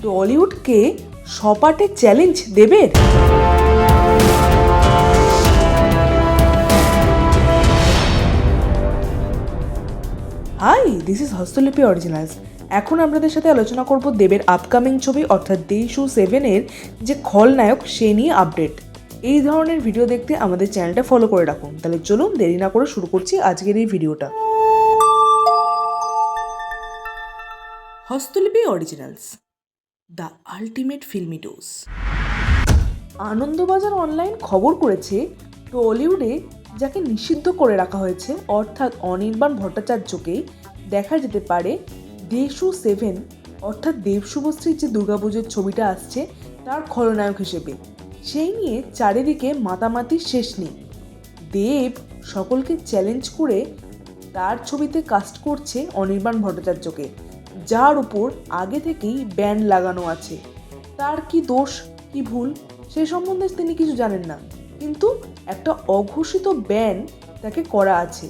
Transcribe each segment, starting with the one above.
টলিউডকে সপাটে চ্যালেঞ্জ দেবের। Hi, this is Hastolipi originals. এখন আপনাদের সাথে আলোচনা করব দেবের আপকামিং ছবি অর্থাৎ দেশু 7-এর যে খলনায়ক সে নিয়ে আপডেট। এই ধরনের ভিডিও দেখতে আমাদের চ্যানেলটা ফলো করে রাখুন। তাহলে চলুন দেরি না করে শুরু করছি আজকের এই ভিডিওটা। Hastolipi originals, the ultimate filmy dose. Anandabazar online খবর করেছে টলিউডে যাকে নিষিদ্ধ করে রাখা হয়েছে অর্থাৎ অনির্বাণ ভট্টাচার্যকে দেখা যেতে পারে দেশু 7 অর্থাৎ দেব শুভশ্রীর যে দুর্গাপুজোর ছবিটা আসছে তার খলনায়ক হিসেবে। সেই নিয়ে চারিদিকে মাতামাতির শেষ নেই। দেব সকলকে চ্যালেঞ্জ করে তার ছবিতে কাস্ট করছে অনির্বাণ ভট্টাচার্যকে, যার উপর আগে থেকেই ব্যান লাগানো আছে। তার কি দোষ কি ভুল সে সম্বন্ধে তিনি কিছু জানেন না, কিন্তু একটা অঘোষিত ব্যান তাকে করা আছে।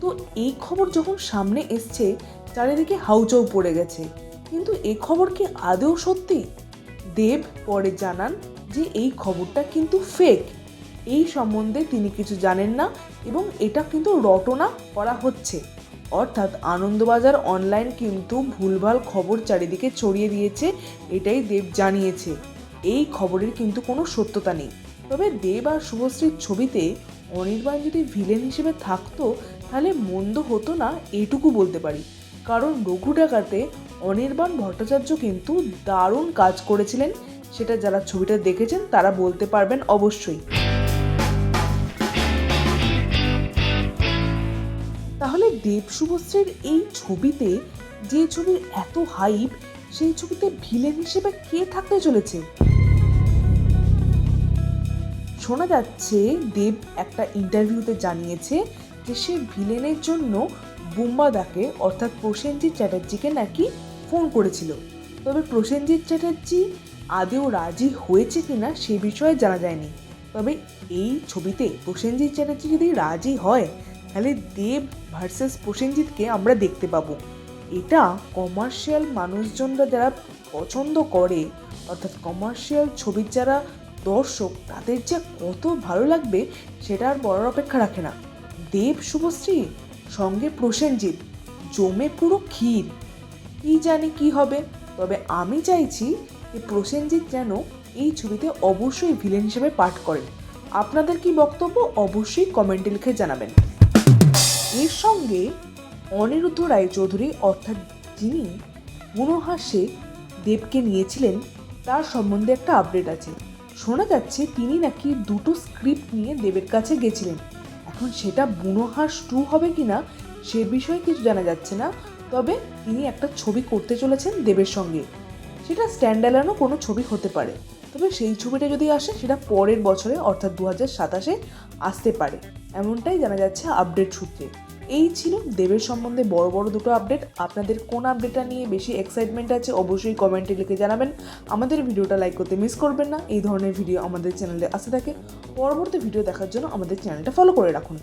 তো এই খবর যখন সামনে এসছে চারিদিকে হাউচৌ পড়ে গেছে, কিন্তু এই খবর কি আদৌ সত্যি? দেব পরে জানান যে এই খবরটা কিন্তু ফেক, এই সম্বন্ধে তিনি কিছু জানেন না এবং এটা কিন্তু রটনা করা হচ্ছে। অর্থাৎ আনন্দবাজার অনলাইন কিন্তু ভুলভাল খবর চারিদিকে ছড়িয়ে দিয়েছে, এটাই দেব জানিয়েছে। এই খবরের কিন্তু কোনো সত্যতা নেই। তবে দেব আর শুভশ্রীর ছবিতে অনির্বাণ যদি ভিলেন হিসেবে থাকতো তাহলে মন্দ হতো না, এইটুকু বলতে পারি। কারণ রঘু ডাকাতে অনির্বাণ ভট্টাচার্য কিন্তু দারুণ কাজ করেছিলেন, সেটা যারা ছবিটা দেখেছেন তারা বলতে পারবেন অবশ্যই। তাহলে দেব শুভশ্রীর এই ছবিতে, যে ছবির এত হাইপ, সেই ছবিতে ভিলেন হিসেবে কে থাকতে চলেছে? শোনা যাচ্ছে দেব একটা ইন্টারভিউতে জানিয়েছে যে সে ভিলেনের জন্য বুম্বাদাকে অর্থাৎ প্রসেনজিৎ চ্যাটার্জিকে নাকি ফোন করেছিল। তবে প্রসেনজিৎ চ্যাটার্জি আদেও রাজি হয়েছে কিনা সে বিষয়ে জানা যায়নি। তবে এই ছবিতে প্রসেনজিৎ চ্যাটার্জি যদি রাজি হয় তাহলে দেব ভার্সেস প্রসেনজিৎকে আমরা দেখতে পাবো। এটা কমার্শিয়াল মানুষজনরা যারা পছন্দ করে অর্থাৎ কমার্শিয়াল ছবির যারা দর্শক তাদের যে কত ভালো লাগবে সেটা আর বলার অপেক্ষা রাখে না। দেব শুভশ্রী সঙ্গে প্রসেনজিৎ জমে পুরো ক্ষীর। কি জানি কি হবে, তবে আমি চাইছি যে প্রসেনজিৎ যেন এই ছবিতে অবশ্যই ভিলেন হিসেবে পাঠ করেন। আপনাদের কি বক্তব্য অবশ্যই কমেন্টে লিখে জানাবেন। এর সঙ্গে অনিরুদ্ধ রায়চৌধুরী অর্থাৎ যিনি বুনোহাসে দেবকে নিয়েছিলেন তার সম্বন্ধে একটা আপডেট আছে। শোনা যাচ্ছে তিনি নাকি দুটো স্ক্রিপ্ট নিয়ে দেবের কাছে গেছিলেন। এখন সেটা বুনোহাস 2 হবে কিনা সে বিষয়ে কিছু জানা যাচ্ছে না, তবে তিনি একটা ছবি করতে চলেছেন দেবের সঙ্গে। সেটা স্ট্যান্ডঅ্যালোনও কোনো ছবি হতে পারে, তবে সেই ছবিটা যদি আসে সেটা পরের বছরে অর্থাৎ 2027-এ আসতে পারে, এমনটাই জানা যাচ্ছে আপডেট সূত্রে। এই ছিল দেবের সম্বন্ধে বড় বড় দুটো আপডেট। আপনাদের কোন আপডেটটা নিয়ে বেশি এক্সাইটমেন্ট আছে অবশ্যই কমেন্টে লিখে জানাবেন। আমাদের ভিডিওটা লাইক করতে মিস করবেন না। এই ধরনের ভিডিও আমাদের চ্যানেলে আসতে থাকে। পরবর্তী ভিডিও দেখার জন্য আমাদের চ্যানেলটা ফলো করে রাখুন।